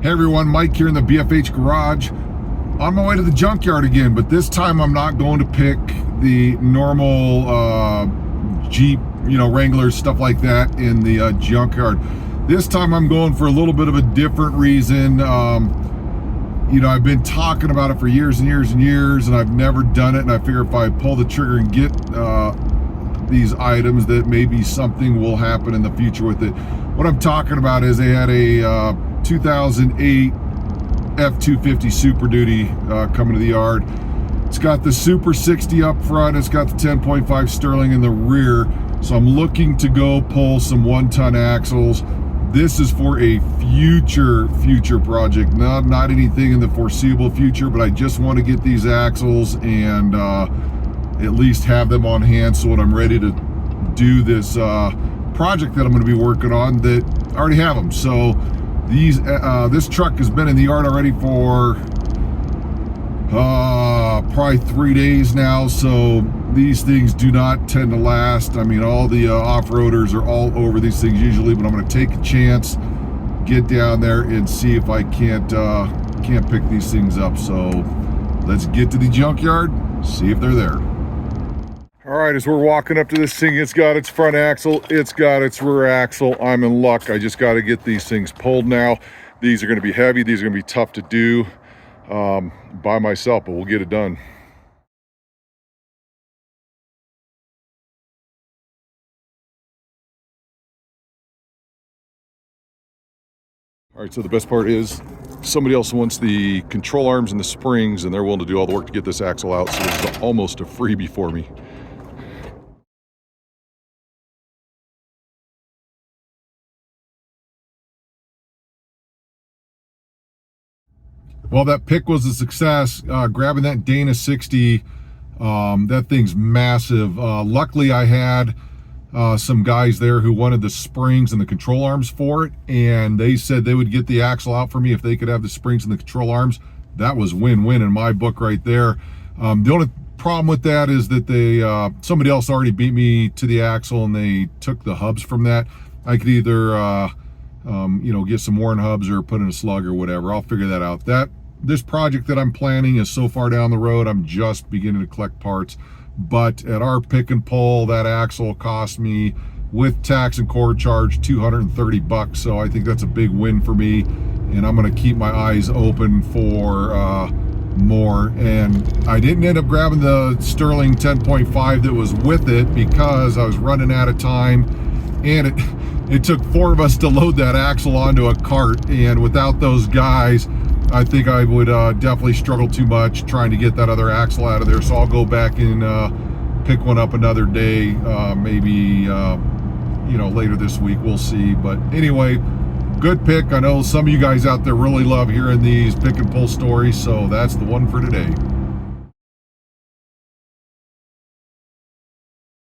Hey everyone, Mike here in the BFH garage. On my way to the junkyard again, but this time I'm not going to pick the normal Jeep, Wranglers, stuff like that in the junkyard. This time I'm going for a little bit of a different reason. I've been talking about it for years and years and years, and I've never done it, and I figure if I pull the trigger and get these items that maybe something will happen in the future with it. What I'm talking about is they had a 2008 F-250 Super Duty coming to the yard. It's got the Super 60 up front, it's got the 10.5 Sterling in the rear, so I'm looking to go pull some 1-ton axles. This is for a future project, not anything in the foreseeable future, but I just want to get these axles and at least have them on hand so when I'm ready to do this project that I'm going to be working on, that I already have them. So these this truck has been in the yard already for probably 3 days now, so these things do not tend to last. I mean, all the off-roaders are all over these things usually, but I'm going to take a chance, get down there and see if I can't pick these things up. So let's get to the junkyard, see if they're there. All right, as we're walking up to this thing, it's got its front axle, it's got its rear axle. I'm in luck. I just got to get these things pulled now. These are going to be heavy. These are going to be tough to do by myself, but we'll get it done. All right, so the best part is somebody else wants the control arms and the springs, and they're willing to do all the work to get this axle out, so this is almost a freebie for me. Well, that pick was a success. Grabbing that Dana 60, that thing's massive. Luckily, I had some guys there who wanted the springs and the control arms for it, and they said they would get the axle out for me if they could have the springs and the control arms. That was win-win in my book right there. The only problem with that is that somebody else already beat me to the axle, and they took the hubs from that. I could either get some worn hubs or put in a slug or whatever. I'll figure that out. This project that I'm planning is so far down the road, I'm just beginning to collect parts. But at our pick and pull, that axle cost me, with tax and cord charge, $230. So I think that's a big win for me, and I'm going to keep my eyes open for more. And I didn't end up grabbing the Sterling 10.5 that was with it because I was running out of time, and it took 4 of us to load that axle onto a cart, and without those guys, I think I would definitely struggle too much trying to get that other axle out of there. So I'll go back and pick one up another day, maybe later this week. We'll see. But anyway, good pick. I know some of you guys out there really love hearing these pick and pull stories, so that's the one for today.